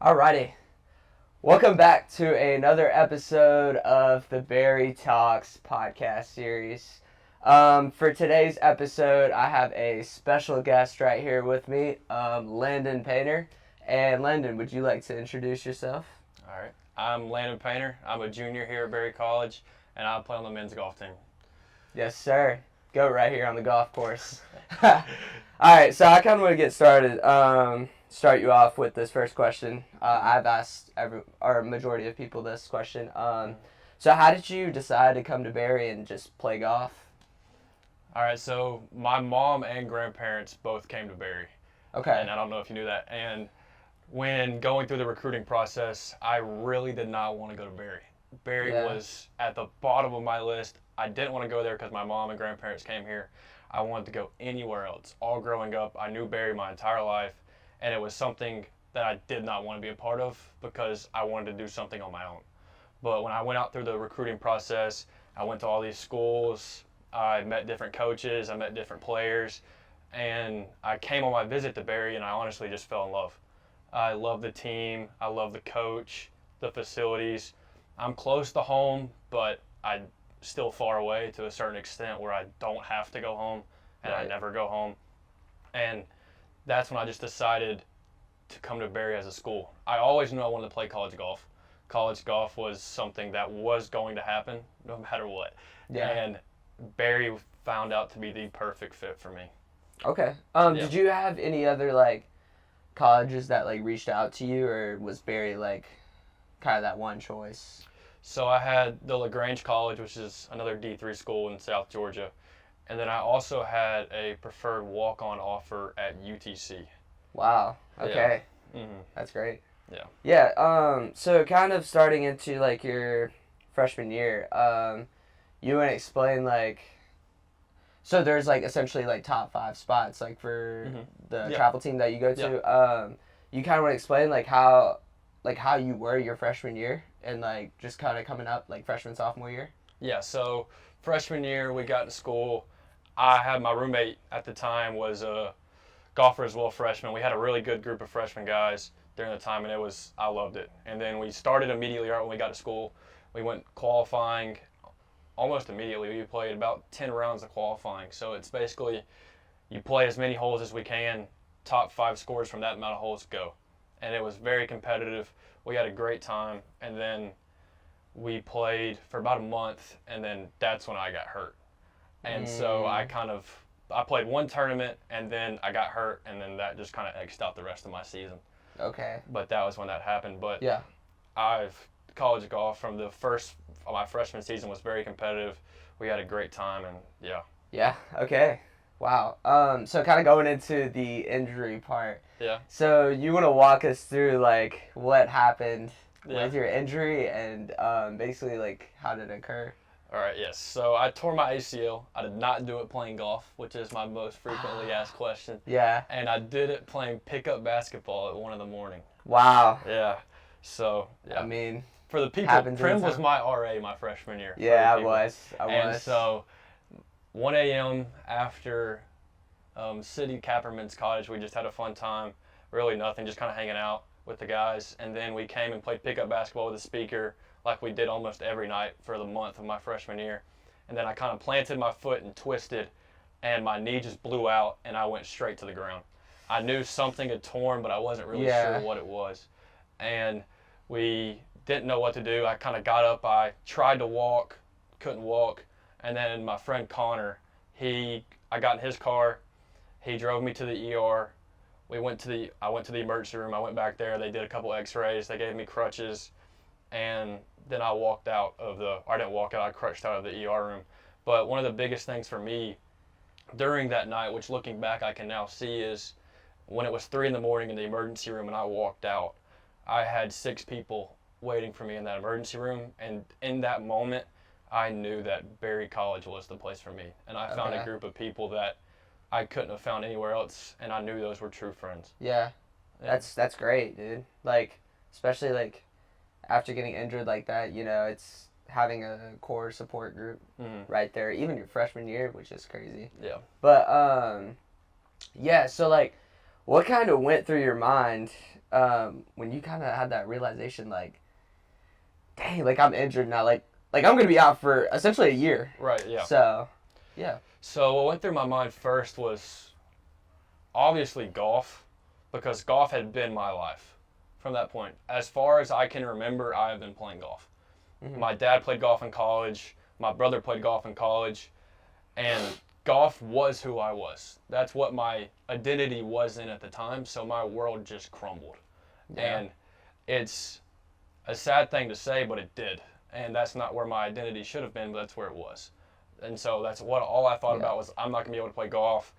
Alrighty. Welcome back to another episode of the BerryTalks podcast series. For today's episode, I have a special guest right here with me, Landon Painter. And Landon, would you like to introduce yourself? All right. I'm Landon Painter. I'm a junior here at Berry College, and I play on the men's golf team. Yes, sir. Go right here on the golf course. Alright, so I kind of want to get started. Start you off with this first question. I've asked majority of people this question. So how did you decide to come to Berry and just play golf? All right, so my mom and grandparents both came to Berry. Okay. And I don't know if you knew that. And when going through the recruiting process, I really did not want to go to Berry. Berry was at the bottom of my list. I didn't want to go there because my mom and grandparents came here. I wanted to go anywhere else. All growing up, I knew Berry my entire life, and it was something that I did not want to be a part of because I wanted to do something on my own. But when I went out through the recruiting process, I went to all these schools, I met different coaches, I met different players, and I came on my visit to Berry, and I honestly just fell in love. I love the team, I love the coach, the facilities. I'm close to home, but I'm still far away to a certain extent where I don't have to go home, and I never go home. And that's when I just decided to come to Berry as a school. I always knew I wanted to play college golf. College golf was something that was going to happen no matter what. Yeah. And Berry found out to be the perfect fit for me. Okay. Did you have any other colleges that reached out to you, or was Berry kind of that one choice? So I had the LaGrange College, which is another D3 school in South Georgia. And then I also had a preferred walk-on offer at UTC. Wow. Okay. Yeah. Mm-hmm. That's great. Yeah. Yeah. So kind of starting into your freshman year, you want to explain so there's essentially top 5 spots for the travel team that you go to. Yeah. You kind of want to explain how you were your freshman year and just kind of coming up freshman sophomore year. Yeah. So freshman year we got to school. I had my roommate at the time was a golfer as well, freshman. We had a really good group of freshman guys during the time, and I loved it. And then we started immediately right when we got to school. We went qualifying almost immediately. We played about 10 rounds of qualifying. So it's basically you play as many holes as we can, top 5 scores from that amount of holes go. And it was very competitive. We had a great time, and then we played for about a month, and then that's when I got hurt. And so I played one tournament, and then I got hurt, and then that just kind of X'd out the rest of my season. Okay. But that was when that happened. But yeah, college golf from the first of my freshman season was very competitive. We had a great time, and yeah. Yeah. Okay. Wow. So kind of going into the injury part. Yeah. So you want to walk us through what happened with your injury and basically how did it occur? All right, yes. So I tore my ACL. I did not do it playing golf, which is my most frequently asked question. Yeah. And I did it playing pickup basketball at 1 a.m. Wow. Yeah. So, yeah. I mean, for the people, Prim was my RA my freshman year. Yeah, I was. And so 1 a.m. after City Capperman's Cottage, we just had a fun time. Really nothing, just kind of hanging out with the guys. And then we came and played pickup basketball with a speaker like we did almost every night for the month of my freshman year. And then I kind of planted my foot and twisted, and my knee just blew out, and I went straight to the ground. I knew something had torn, but I wasn't really sure what it was. And we didn't know what to do. I kind of got up. I tried to walk, couldn't walk. And then my friend Connor, I got in his car. He drove me to the ER. I went to the emergency room. I went back there. They did a couple x-rays. They gave me crutches. And then I didn't walk out, I crutched out of the ER room. But one of the biggest things for me during that night, which looking back I can now see, is when it was 3 in the morning in the emergency room and I walked out, I had 6 people waiting for me in that emergency room. And in that moment, I knew that Berry College was the place for me. And I found a group of people that I couldn't have found anywhere else, and I knew those were true friends. Yeah. That's great, dude. Especially after getting injured like that, it's having a core support group right there, even your freshman year, which is crazy. Yeah. But, yeah, so, what kind of went through your mind when you kind of had that realization, like, dang, like I'm injured now, like I'm gonna be out for essentially a year. Right. Yeah. So, yeah. So what went through my mind first was obviously golf, because golf had been my life from that point. As far as I can remember, I have been playing golf. Mm-hmm. My dad played golf in college. My brother played golf in college. And golf was who I was. That's what my identity was in at the time. So my world just crumbled. Yeah. And it's a sad thing to say, but it did. And that's not where my identity should have been, but that's where it was. And so that's what all I thought about was, I'm not going to be able to play golf.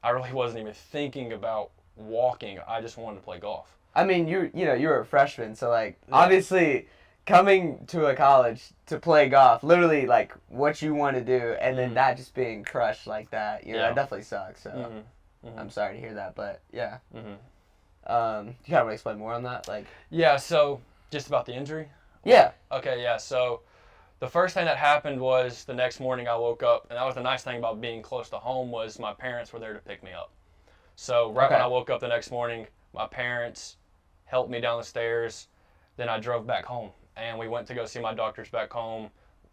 I really wasn't even thinking about walking. I just wanted to play golf. I mean, you were a freshman, so like obviously coming to a college to play golf, literally like what you want to do, and then that just being crushed like that, that definitely sucks. So I'm sorry to hear that, but yeah. You kind of want to explain more on that, like? Yeah. So just about the injury. Yeah. Okay. Yeah. So the first thing that happened was the next morning I woke up, and that was the nice thing about being close to home was my parents were there to pick me up. So when I woke up the next morning, my parents helped me down the stairs. Then I drove back home, and we went to go see my doctors back home,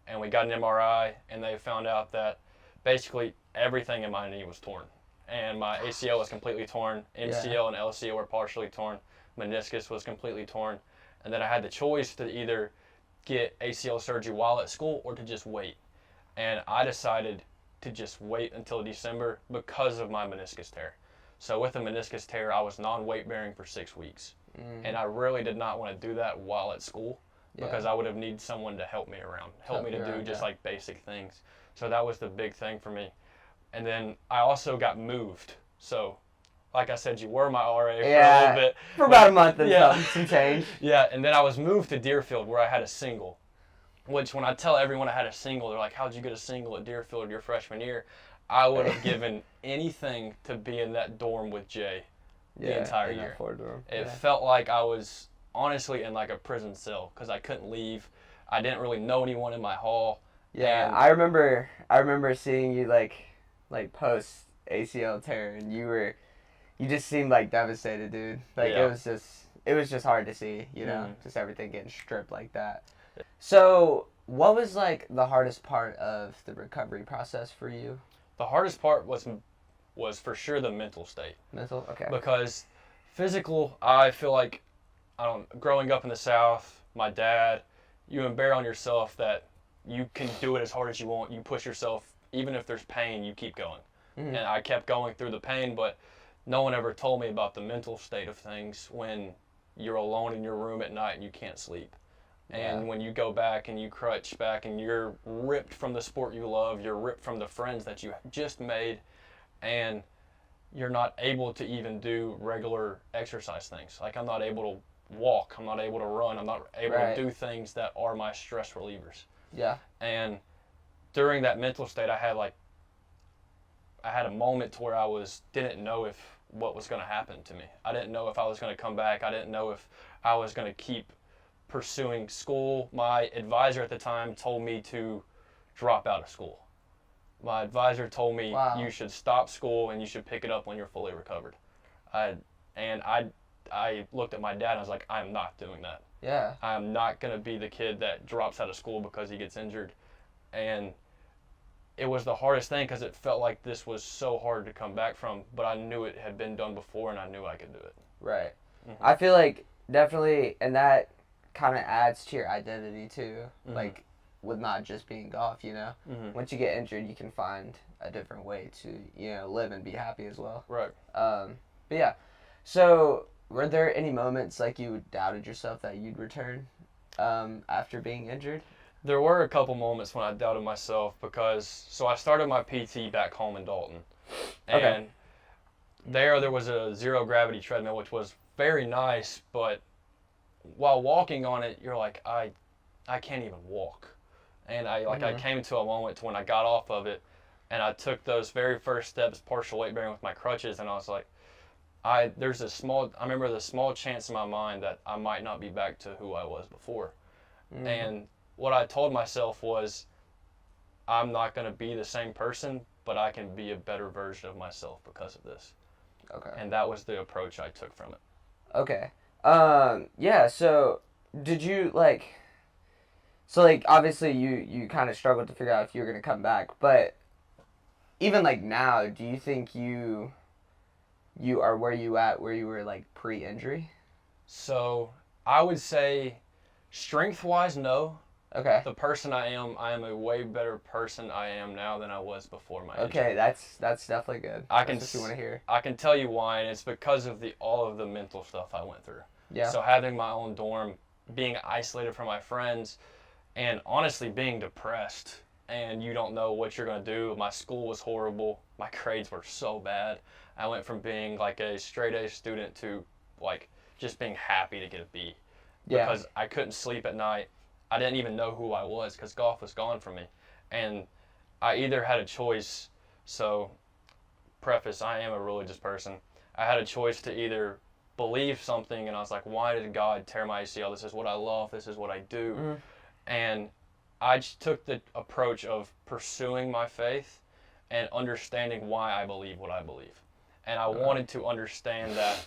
and we got an MRI, and they found out that basically everything in my knee was torn. And my ACL was completely torn, MCL and LCL were partially torn, meniscus was completely torn, and then I had the choice to either get ACL surgery while at school or to just wait. And I decided to just wait until December because of my meniscus tear. So with a meniscus tear, I was non-weight bearing for 6 weeks. And I really did not want to do that while at school because I would have needed someone to help me around, help me to do just like basic things. So that was the big thing for me. And then I also got moved. So like I said, you were my RA for a little bit. For about a month and some change. Yeah, and then I was moved to Deerfield where I had a single. Which when I tell everyone I had a single, they're like, how'd you get a single at Deerfield your freshman year? I would have given anything to be in that dorm with Jay the entire year. It felt like I was honestly in like a prison cell because I couldn't leave. I didn't really know anyone in my hall. Yeah, I remember seeing you like post ACL tear, and you just seemed like devastated, dude. Like it was just hard to see, just everything getting stripped like that. So, what was like the hardest part of the recovery process for you? The hardest part was for sure the mental state. Mental, okay. Because physical, I feel like, growing up in the South, my dad, you embarrass on yourself that you can do it as hard as you want. You push yourself, even if there's pain, you keep going. And I kept going through the pain, but no one ever told me about the mental state of things when you're alone in your room at night and you can't sleep. And when you go back and you crutch back and you're ripped from the sport you love, you're ripped from the friends that you just made, and you're not able to even do regular exercise things. Like I'm not able to walk, I'm not able to run, I'm not able to do things that are my stress relievers. Yeah. And during that mental state, I had a moment to where I didn't know what was going to happen to me. I didn't know if I was going to come back. I didn't know if I was going to keep pursuing school. My advisor at the time told me to drop out of school. My advisor told me you should stop school and you should pick it up when you're fully recovered. I looked at my dad and I was like, I'm not doing that. Yeah. I'm not going to be the kid that drops out of school because he gets injured. And it was the hardest thing because it felt like this was so hard to come back from, but I knew it had been done before and I knew I could do it. Right. I feel like definitely, and that kind of adds to your identity too, like with not just being golf, Once you get injured, you can find a different way to, live and be happy as well. Right. But yeah, so were there any moments like you doubted yourself that you'd return after being injured? There were a couple moments when I doubted myself so I started my PT back home in Dalton. And there was a zero gravity treadmill, which was very nice, but while walking on it, you're like, I can't even walk. And I came to a moment to when I got off of it and I took those very first steps, partial weight bearing with my crutches, and I was like, I remember the small chance in my mind that I might not be back to who I was before. And what I told myself was, I'm not going to be the same person, but I can be a better version of myself because of this. Okay. And that was the approach I took from it. Okay. Yeah, so did you, like, so, like, obviously you kind of struggled to figure out if you were going to come back, but even, like, now, do you think you are where you were, like, pre-injury? So I would say strength-wise, no. Okay. The person I am a way better person I am now than I was before my injury. Okay, that's definitely good. That's what you want to hear. I can tell you why, and it's because of all of the mental stuff I went through. Yeah. So having my own dorm, being isolated from my friends, and honestly being depressed, and you don't know what you're going to do. My school was horrible. My grades were so bad. I went from being like a straight A student to like just being happy to get a B. Yeah. Because I couldn't sleep at night. I didn't even know who I was because golf was gone from me. And I either had a choice, so preface, I am a religious person. I had a choice to either believe something, and I was like, why did God tear my ACL? This is what I love. This is what I do. Mm-hmm. And I just took the approach of pursuing my faith and understanding why I believe what I believe. And I wanted to understand that,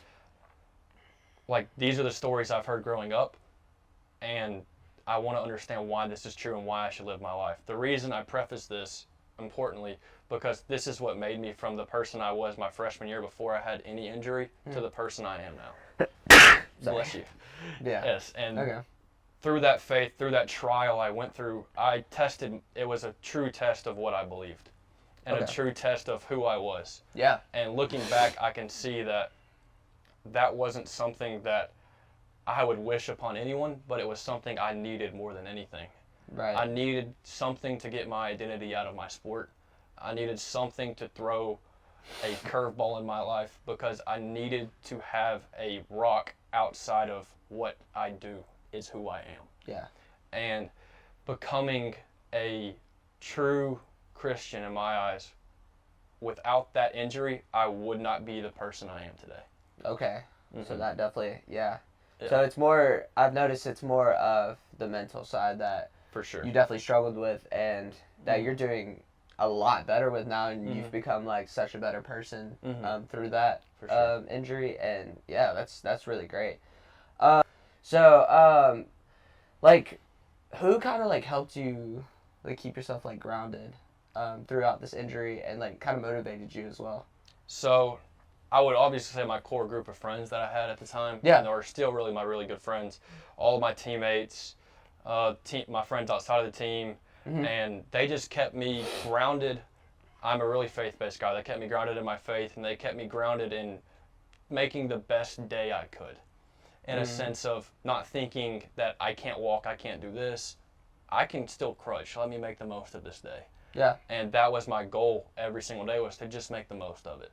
like, these are the stories I've heard growing up, and I want to understand why this is true and why I should live my life. The reason I preface this, importantly, because this is what made me from the person I was my freshman year before I had any injury to the person I am now. Bless you. Yeah. Yes, and Okay. through that faith, through that trial I went through, it was a true test of what I believed and a true test of who I was. Yeah. And looking back, I can see that that wasn't something that I would wish upon anyone, but it was something I needed more than anything. Right. I needed something to get my identity out of my sport. I needed something to throw a curveball in my life because I needed to have a rock outside of what I do is who I am. Yeah. And becoming a true Christian in my eyes, without that injury, I would not be the person I am today. Okay. Mm-hmm. So that definitely, yeah. Yeah. So it's more, I've noticed it's more of the mental side that For sure. you definitely struggled with and that you're doing a lot better with now, and you've become like such a better person through that For sure. injury, and yeah, that's really great. So like, who kind of like helped you like keep yourself like grounded throughout this injury and like kind of motivated you as well? So I would obviously say my core group of friends that I had at the time. Yeah. And they were still really my really good friends. All of my teammates, my friends outside of the team, and they just kept me grounded. I'm a really faith-based guy. They kept me grounded in my faith, and they kept me grounded in making the best day I could. In a sense of not thinking that I can't walk, I can't do this. I can still crutch. Let me make the most of this day. Yeah. And that was my goal every single day, was to just make the most of it.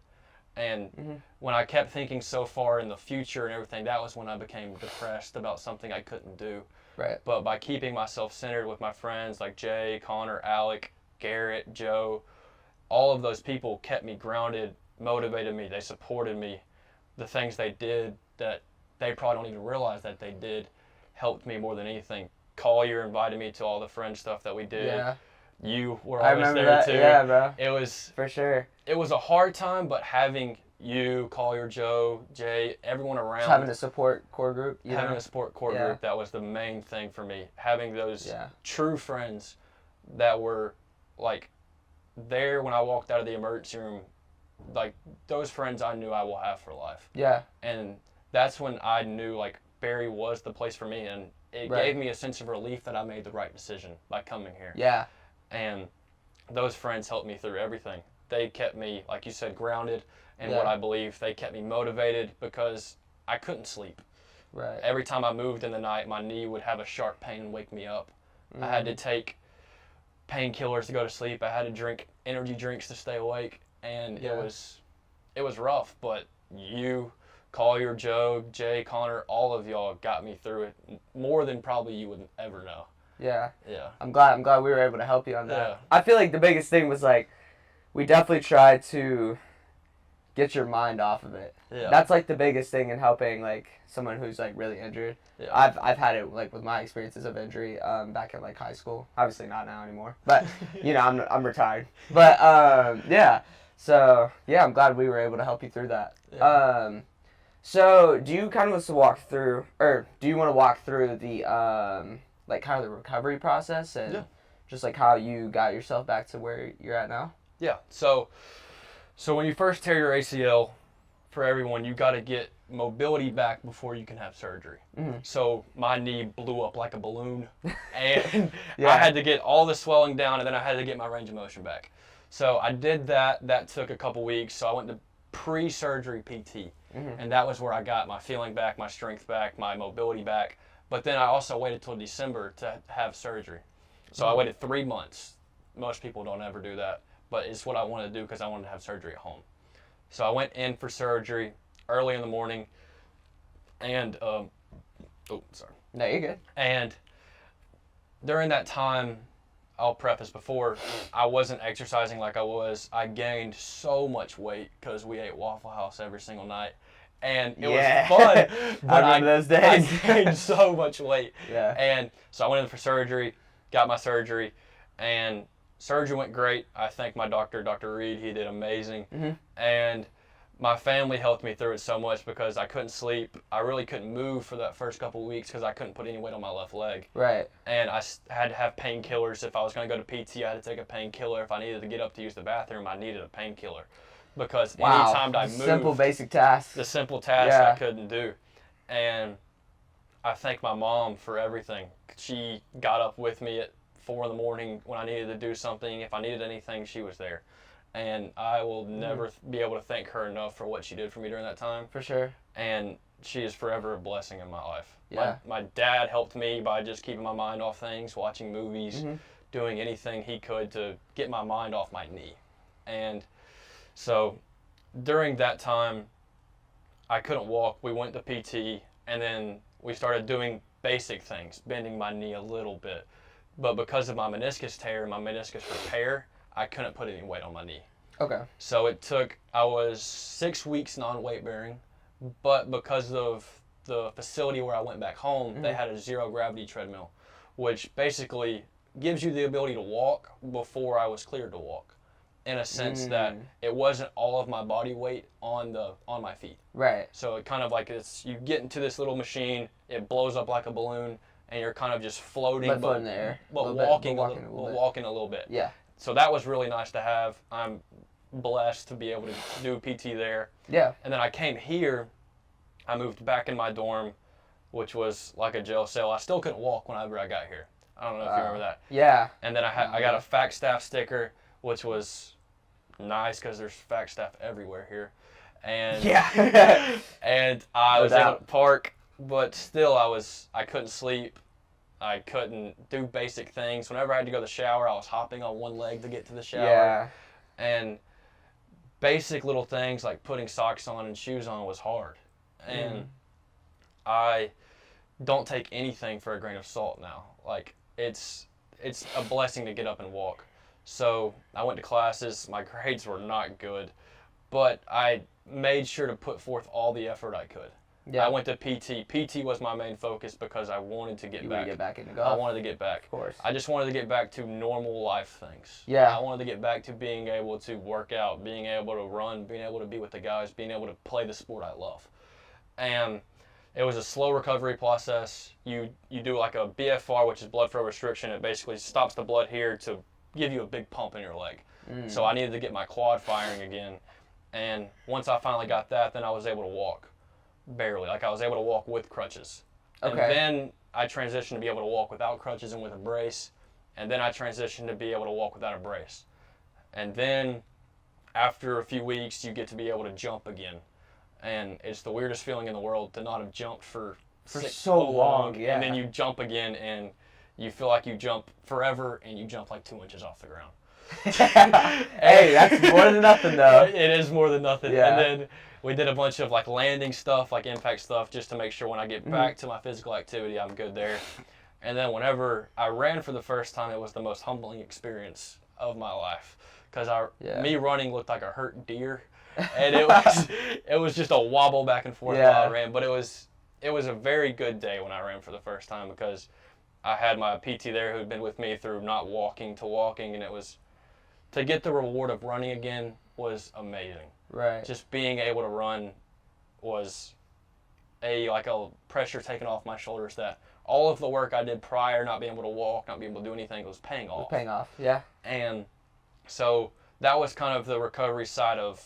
And when I kept thinking so far in the future and everything, that was when I became depressed about something I couldn't do. Right. But by keeping myself centered with my friends like Jay, Connor, Alec, Garrett, Joe, all of those people kept me grounded, motivated me, they supported me. The things they did that they probably don't even realize that they did helped me more than anything. Collier invited me to all the French stuff that we did. Yeah. You were I always remember there that. too. Yeah, bro. It was For sure. It was a hard time, but having you, Collier, Joe, Jay, everyone around. Just having a support core group. Having a support core group, that was the main thing for me. Having those true friends that were like there when I walked out of the emergency room, like those friends I knew I will have for life. Yeah. And that's when I knew like Berry was the place for me, and it gave me a sense of relief that I made the right decision by coming here. Yeah. And those friends helped me through everything. They kept me, like you said, grounded in what I believe. They kept me motivated because I couldn't sleep. Right. Every time I moved in the night, my knee would have a sharp pain and wake me up. I had to take painkillers to go to sleep. I had to drink energy drinks to stay awake, and it was rough. But you, Collier, Joe, Jay, Connor, all of y'all got me through it more than probably you would ever know. Yeah. Yeah. I'm glad we were able to help you on that. Yeah. I feel like the biggest thing was like we definitely tried to get your mind off of it. Yeah. That's like the biggest thing in helping like someone who's like really injured. Yeah. I've had it like with my experiences of injury back in like high school. Obviously not now anymore. But you know, I'm retired. But yeah. So, yeah, I'm glad we were able to help you through that. Yeah. So, do you kind of want to walk through, or do you want to walk through the, like, kind of the recovery process and just, like, how you got yourself back to where you're at now? Yeah. So when you first tear your ACL, for everyone, you got to get mobility back before you can have surgery. Mm-hmm. So my knee blew up like a balloon, and I had to get all the swelling down, and then I had to get my range of motion back. So I did that. That took a couple weeks. So I went to pre-surgery PT, and that was where I got my feeling back, my strength back, my mobility back. But then I also waited till December to have surgery. So I waited 3 months. Most people don't ever do that, but it's what I wanted to do because I wanted to have surgery at home. So I went in for surgery early in the morning, and No, you're good. And during that time, I'll preface before, I wasn't exercising like I was. I gained so much weight because we ate Waffle House every single night, and it was fun. But I remember those days. I gained so much weight. Yeah. And so I went in for surgery, got my surgery, and surgery went great. I thank my doctor, Dr. Reed. He did amazing. And my family helped me through it so much because I couldn't sleep. I really couldn't move for that first couple of weeks because I couldn't put any weight on my left leg. Right. And I had to have painkillers. If I was going to go to PT, I had to take a painkiller. If I needed to get up to use the bathroom, I needed a painkiller. Because anytime I moved, simple basic tasks. the simple tasks I couldn't do. And I thank my mom for everything. She got up with me at 4 in the morning when I needed to do something. If I needed anything, she was there. And I will never be able to thank her enough for what she did for me during that time. For sure. And she is forever a blessing in my life. Yeah. My dad helped me by just keeping my mind off things, watching movies, doing anything he could to get my mind off my knee. And so during that time, I couldn't walk. We went to PT, and then we started doing basic things, bending my knee a little bit. But because of my meniscus tear and my meniscus repair, I couldn't put any weight on my knee. Okay. So I was 6 weeks non-weight bearing, but because of the facility where I went back home, they had a zero gravity treadmill, which basically gives you the ability to walk before I was cleared to walk, in a sense that it wasn't all of my body weight on my feet. Right. So it kind of like you get into this little machine, it blows up like a balloon, and you're kind of just floating, but in the air, walking a little bit. Yeah. So that was really nice to have. I'm blessed to be able to do PT there. Yeah. And then I came here. I moved back in my dorm, which was like a jail cell. I still couldn't walk whenever I got here. I don't know if you remember that. Yeah. And then I got a fact staff sticker, which was nice because there's fact staff everywhere here. And and I was able to park, but still I couldn't sleep. I couldn't do basic things. Whenever I had to go to the shower, I was hopping on one leg to get to the shower. Yeah. And basic little things like putting socks on and shoes on was hard. And I don't take anything for a grain of salt now. Like, it's a blessing to get up and walk. So I went to classes. My grades were not good, but I made sure to put forth all the effort I could. Yeah. I went to PT. PT was my main focus because I wanted to get back. You wanted to get back into golf? I wanted to get back. Of course. I just wanted to get back to normal life things. Yeah. I wanted to get back to being able to work out, being able to run, being able to be with the guys, being able to play the sport I love. And it was a slow recovery process. You do like a BFR, which is blood flow restriction. It basically stops the blood here to give you a big pump in your leg. So I needed to get my quad firing again. And once I finally got that, then I was able to walk. Barely. Like, I was able to walk with crutches. Okay. And then I transitioned to be able to walk without crutches and with a brace. And then I transitioned to be able to walk without a brace. And then after a few weeks, you get to be able to jump again. And it's the weirdest feeling in the world to not have jumped for so long. Yeah. And then you jump again, and you feel like you jump forever, and you jump like 2 inches off the ground. Hey, that's more than nothing, though. It is more than nothing. Yeah. And then we did a bunch of like landing stuff, like impact stuff, just to make sure when I get back to my physical activity, I'm good there. And then whenever I ran for the first time, it was the most humbling experience of my life, because me running looked like a hurt deer, and it was just a wobble back and forth while I ran. But it was a very good day when I ran for the first time, because I had my PT there who'd been with me through not walking to walking, and it was to get the reward of running again was amazing. Right. Just being able to run was a pressure taken off my shoulders that all of the work I did prior, not being able to walk, not being able to do anything, was paying off. Paying off, yeah. And so that was kind of the recovery side of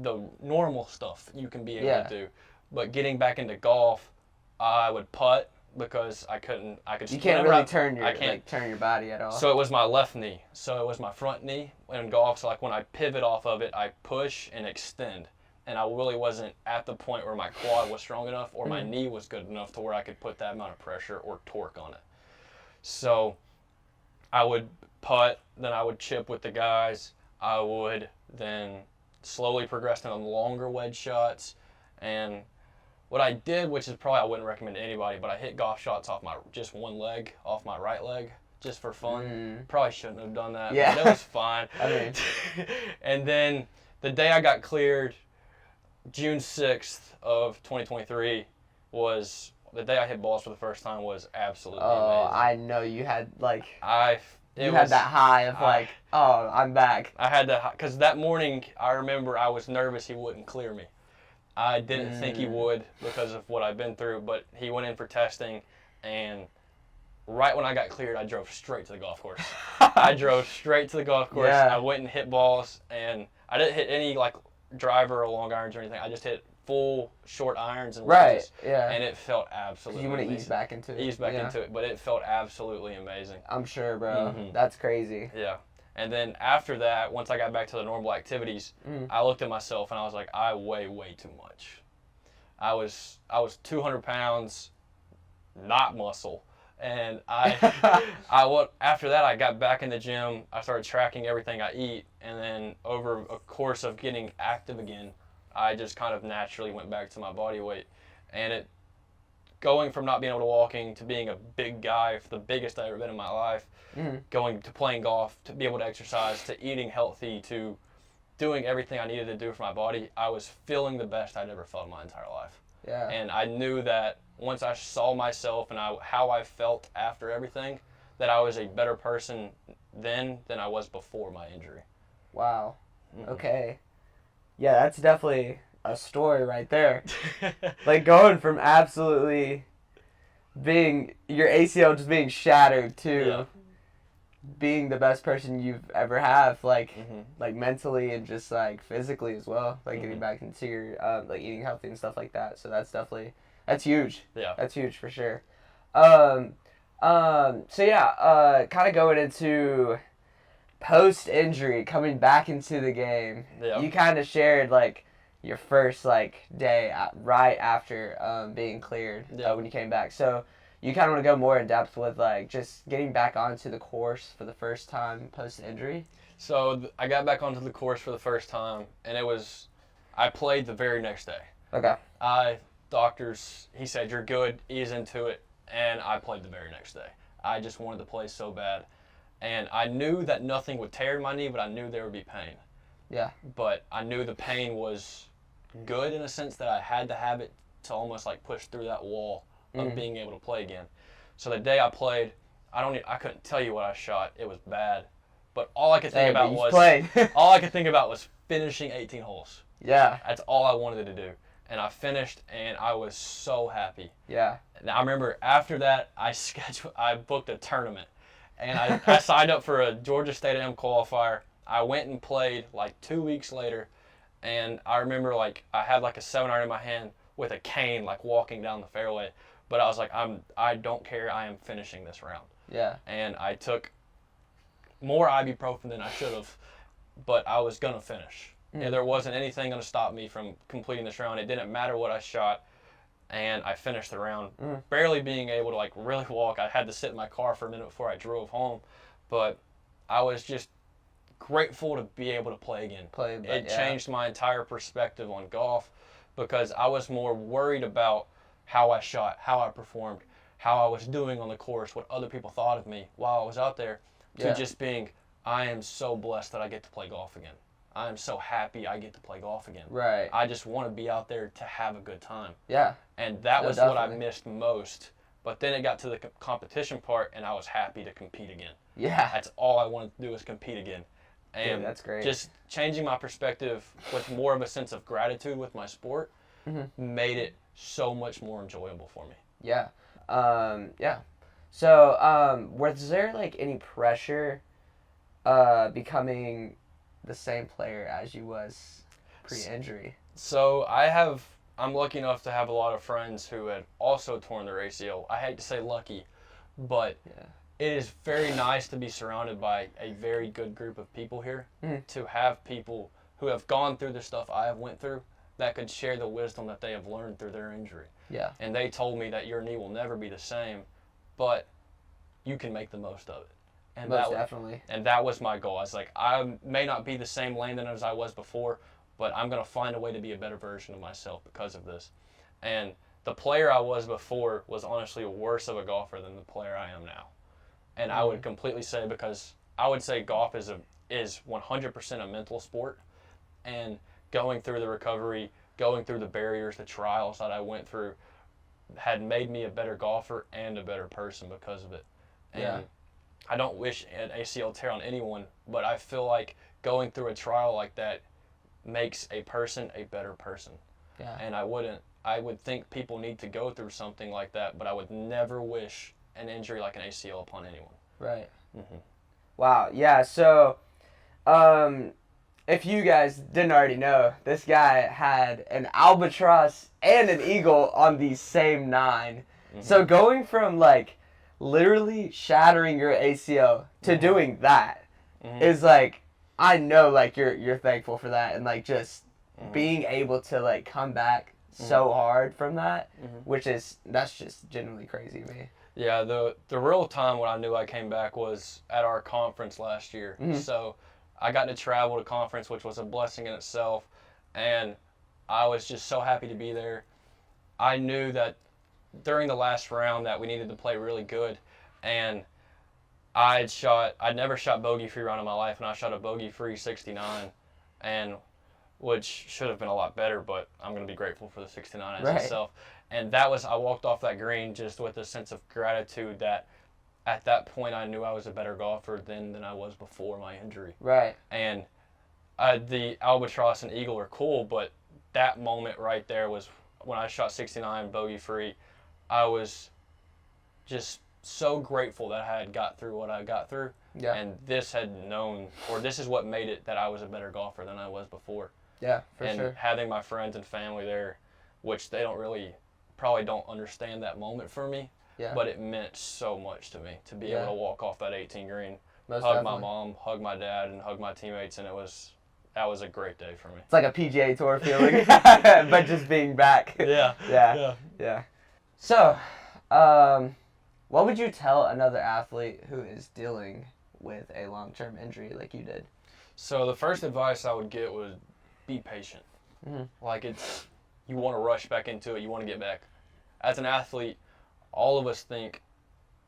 the normal stuff you can be able to do. But getting back into golf, I would putt because I could. You can't really turn your body at all. So it was my left knee. So it was my front knee in golf. So like when I pivot off of it, I push and extend. And I really wasn't at the point where my quad was strong enough or my knee was good enough to where I could put that amount of pressure or torque on it. So I would putt, then I would chip with the guys. I would then slowly progress to longer wedge shots. And what I did, which is probably I wouldn't recommend to anybody, but I hit golf shots off just one leg, off my right leg, just for fun. Probably shouldn't have done that, but it was fine. I mean. And then the day I got cleared, June 6th of 2023, was the day I hit balls for the first time. Was absolutely amazing. I know you had had that high of I'm back. I had that because that morning I remember I was nervous he wouldn't clear me. I didn't think he would because of what I've been through, but he went in for testing, and right when I got cleared, I drove straight to the golf course. I drove straight to the golf course. Yeah. I went and hit balls, and I didn't hit any driver or long irons or anything. I just hit full short irons and wedges. Yeah. And it felt absolutely You want to amazing. ease back into it. Into it, but it felt absolutely amazing. I'm sure, bro. That's crazy. Yeah. And then after that, once I got back to the normal activities, I looked at myself and I was like, I weigh way too much. I was 200 pounds, not muscle. And after that, I got back in the gym. I started tracking everything I eat. And then over a course of getting active again, I just kind of naturally went back to my body weight. And going from not being able to walking to being a big guy, the biggest I've ever been in my life, going to playing golf, to be able to exercise, to eating healthy, to doing everything I needed to do for my body, I was feeling the best I'd ever felt in my entire life. Yeah. And I knew that once I saw myself and how I felt after everything, that I was a better person then than I was before my injury. Wow. Okay. Yeah, that's definitely a story right there. Going from absolutely being your ACL just being shattered to being the best person you've ever have, mentally and just physically as well, getting back into your eating healthy and stuff like that. So that's huge. Yeah, that's huge for sure. Kind of going into post injury, coming back into the game. Yeah. You kind of shared your first day right after being cleared when you came back. So you kind of want to go more in depth with just getting back onto the course for the first time post injury. So I got back onto the course for the first time, and I played the very next day. Okay. Doctors, he said, you're good, ease into it, and I played the very next day. I just wanted to play so bad, and I knew that nothing would tear my knee, but I knew there would be pain. Yeah. But I knew the pain was good in a sense that I had to have it to almost push through that wall of being able to play again. So the day I played, I couldn't tell you what I shot. It was bad. But all I could think about was finishing 18 holes. Yeah. That's all I wanted to do. And I finished, and I was so happy. Yeah. And I remember after that, I booked a tournament. And I signed up for a Georgia State A&M qualifier. I went and played 2 weeks later. And I remember I had a 7-iron in my hand with a cane walking down the fairway. But I was I don't care. I am finishing this round. Yeah. And I took more ibuprofen than I should have, but I was going to finish. And there wasn't anything going to stop me from completing this round. It didn't matter what I shot, and I finished the round, barely being able to really walk. I had to sit in my car for a minute before I drove home, but I was just grateful to be able to play again. It changed my entire perspective on golf because I was more worried about how I shot, how I performed, how I was doing on the course, what other people thought of me while I was out there, to just being, I am so blessed that I get to play golf again. I am so happy I get to play golf again. Right. I just want to be out there to have a good time. Yeah. And that was what I missed most. But then it got to the competition part, and I was happy to compete again. Yeah. That's all I wanted to do was compete again. And dude, that's great. just changing my perspective with more of a sense of gratitude with my sport made it so much more enjoyable for me. Yeah. Yeah. So, was there like any pressure becoming the same player as you was pre-injury? So I'm lucky enough to have a lot of friends who had also torn their ACL. I hate to say lucky, but it is very nice to be surrounded by a very good group of people here, to have people who have gone through the stuff I have went through that could share the wisdom that they have learned through their injury. Yeah. And they told me that your knee will never be the same, but you can make the most of it. And Most definitely. And that was my goal. I was like, I may not be the same Landon as I was before, but I'm going to find a way to be a better version of myself because of this. And the player I was before was honestly worse of a golfer than the player I am now. And I would completely say, because I would say golf is 100% a mental sport, and going through the recovery, going through the barriers, the trials that I went through had made me a better golfer and a better person because of it. And I don't wish an ACL tear on anyone, but I feel like going through a trial like that makes a person a better person. Yeah. And I would think people need to go through something like that, but I would never wish an injury like an ACL upon anyone. Right. Wow. Yeah. So, if you guys didn't already know, this guy had an albatross and an eagle on the same 9. So going from like literally shattering your ACL to doing that is like, I know like you're thankful for that, and like just being able to like come back so hard from that, that's just genuinely crazy to me. Yeah, the real time when I knew I came back was at our conference last year. So I got to travel to conference, which was a blessing in itself, and I was just so happy to be there. I knew that during the last round that we needed to play really good, and I'd never shot bogey-free round in my life, and I shot a bogey-free 69, and which should have been a lot better, but I'm going to be grateful for the 69 as itself. And I walked off that green just with a sense of gratitude that at that point I knew I was a better golfer than I was before my injury. Right. And the albatross and eagle are cool, but that moment right there was when I shot 69 bogey-free. I was just so grateful that I had got through what I got through. Yeah. And this is what made it that I was a better golfer than I was before. Yeah, for sure. And having my friends and family there, which they probably don't understand that moment for me, but it meant so much to me to be able to walk off that 18 green, hug my mom, hug my dad, and hug my teammates, and that was a great day for me. It's like a PGA Tour feeling, but just being back. Yeah. So, what would you tell another athlete who is dealing with a long-term injury like you did? So the first advice I would get was be patient. Like you want to rush back into it. You want to get back. As an athlete, all of us think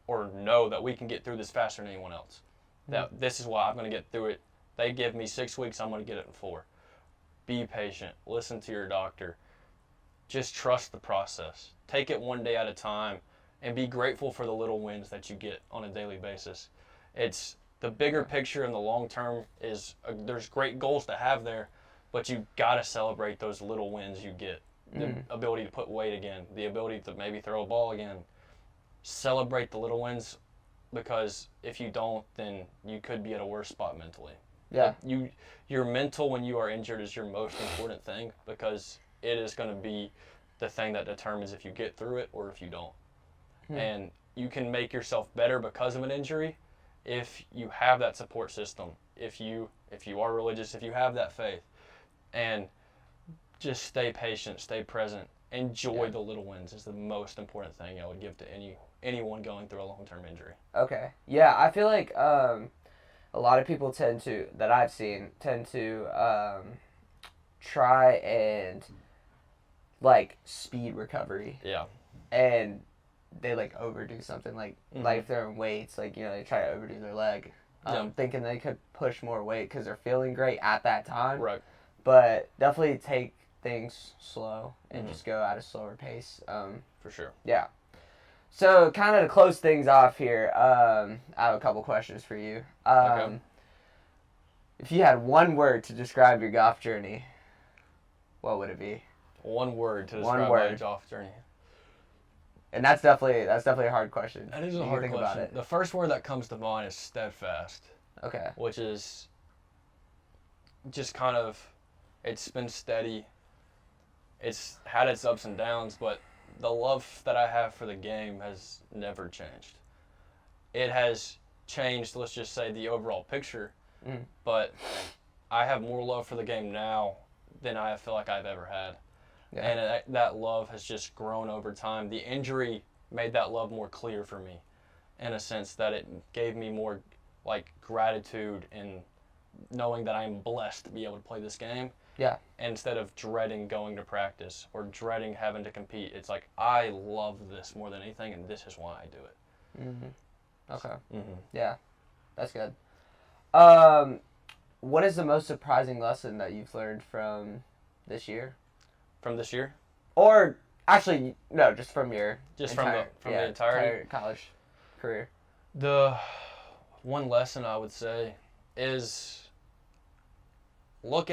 or know that we can get through this faster than anyone else. That this is why I'm going to get through it. They give me 6 weeks, I'm going to get it in 4. Be patient. Listen to your doctor. Just trust the process. Take it one day at a time and be grateful for the little wins that you get on a daily basis. It's the bigger picture in the long term is there's great goals to have there, but you got to celebrate those little wins you get. The ability to put weight again, the ability to maybe throw a ball again. Celebrate the little wins, because if you don't, then you could be at a worse spot mentally. Yeah. Your mental when you are injured is your most important thing, because it is going to be the thing that determines if you get through it or if you don't. And you can make yourself better because of an injury if you have that support system, if you are religious, if you have that faith. And just stay patient, stay present, enjoy the little wins is the most important thing I would give to anyone going through a long-term injury. Okay. Yeah, I feel like a lot of people tend to try and like speed recovery. Yeah. And they like overdo something like throwing weights, like, you know, they try to overdo their leg, thinking they could push more weight because they're feeling great at that time. Right. But definitely take things slow and just go at a slower pace. For sure. Yeah. So kind of to close things off here, I have a couple questions for you. Okay. If you had one word to describe your golf journey, what would it be? One word to describe my golf journey. And that's definitely a hard question. That is a hard question. About it. The first word that comes to mind is steadfast. Okay. Which is just kind of, it's been steady. It's had its ups and downs, but the love that I have for the game has never changed. It has changed, let's just say, the overall picture, but I have more love for the game now than I feel like I've ever had. Yeah. And that love has just grown over time. The injury made that love more clear for me, in a sense that it gave me more like gratitude in knowing that I'm blessed to be able to play this game. Yeah. Instead of dreading going to practice or dreading having to compete, it's like I love this more than anything, and this is why I do it. Okay. Mm-hmm. Yeah, that's good. What is the most surprising lesson that you've learned from this year? From this year? Or actually, no, just from your the entire college career. The one lesson I would say is so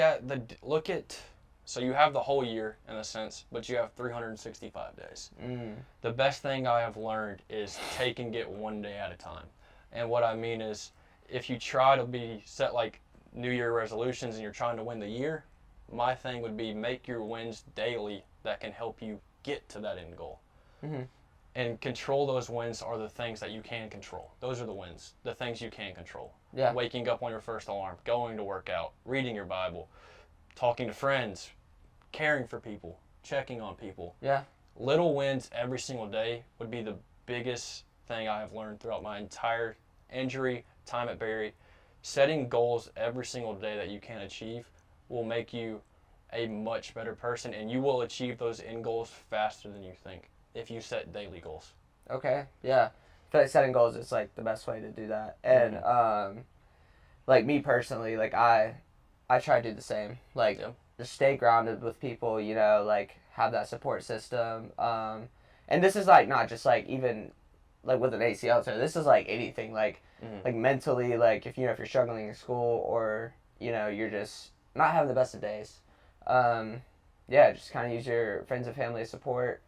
you have the whole year in a sense, but you have 365 days. The best thing I have learned is take and get one day at a time. And what I mean is, if you try to set like New Year resolutions and you're trying to win the year, my thing would be make your wins daily that can help you get to that end goal. And control those wins are the things that you can control. Those are the wins, the things you can control. Yeah. Waking up on your first alarm, going to work out, reading your Bible, talking to friends, caring for people, checking on people. Yeah. Little wins every single day would be the biggest thing I have learned throughout my entire injury time at Berry. Setting goals every single day that you can achieve will make you a much better person, and you will achieve those end goals faster than you think if you set daily goals. Okay, yeah. I feel like setting goals is like the best way to do that. And like me personally, like I try to do the same. Like just stay grounded with people, you know, like have that support system. And this is like not just like even like with an ACL tear. This is like anything, like like mentally, like if you're struggling in school or you know you're just not having the best of days. Yeah, just kind of use your friends and family support.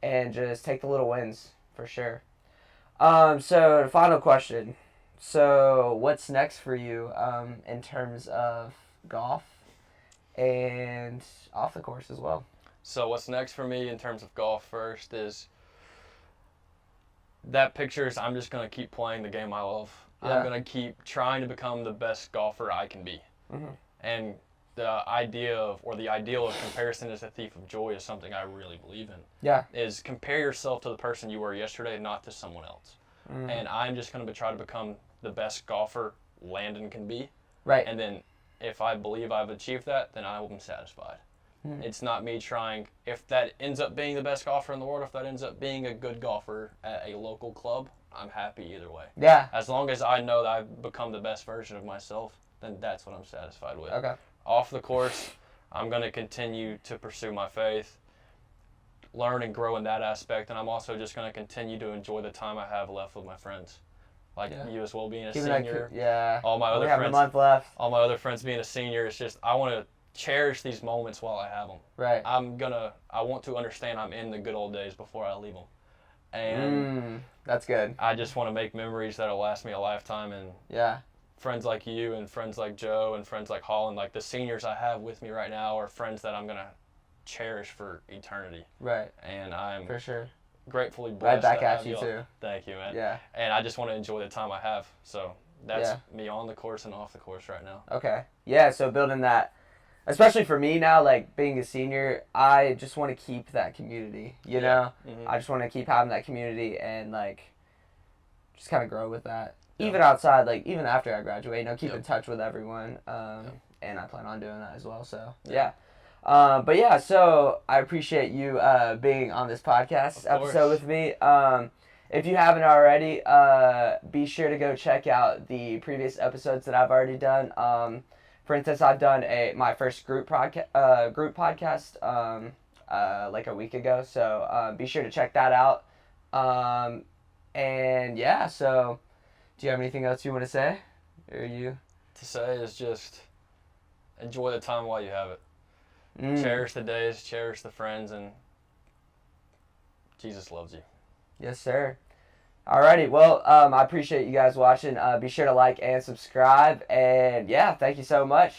And just take the little wins for sure. So the final question. So what's next for you in terms of golf and off the course as well? So what's next for me in terms of golf first is that pictures I'm just going to keep playing the game I love. Yeah. I'm going to keep trying to become the best golfer I can be. And the ideal of comparison is a thief of joy is something I really believe in. Yeah. Is compare yourself to the person you were yesterday, not to someone else. And I'm just going to try to become the best golfer Landon can be. Right. And then if I believe I've achieved that, then I will be satisfied. It's not me trying, if that ends up being the best golfer in the world, if that ends up being a good golfer at a local club, I'm happy either way. Yeah. As long as I know that I've become the best version of myself, then that's what I'm satisfied with. Okay. Off the course, I'm going to continue to pursue my faith, learn and grow in that aspect, and I'm also just going to continue to enjoy the time I have left with my friends. Like you as well being a senior. All my other friends. A month left. All my other friends being a senior. It's just I want to cherish these moments while I have them. Right. I want to understand I'm in the good old days before I leave them. And that's good. I just want to make memories that'll last me a lifetime. And friends like you and friends like Joe and friends like Holland, like the seniors I have with me right now are friends that I'm going to cherish for eternity. Right. And I'm for sure gratefully blessed. Right back at you too. Thank you, man. Yeah. And I just want to enjoy the time I have. So that's me on the course and off the course right now. Okay. Yeah, so building that, especially for me now, like being a senior, I just want to keep that community, you know? I just want to keep having that community and like just kind of grow with that. Even outside, like even after I graduate, you know, keep in touch with everyone. And I plan on doing that as well. So but yeah, so I appreciate you being on this podcast episode with me. If you haven't already, be sure to go check out the previous episodes that I've already done. For instance, I've done my first group podcast like a week ago. So be sure to check that out. And yeah, so. Do you have anything else you want to say? Or you? to say is just enjoy the time while you have it. Mm. Cherish the days, cherish the friends, and Jesus loves you. Yes, sir. Alrighty, well, I appreciate you guys watching. Be sure to like and subscribe, and yeah, thank you so much.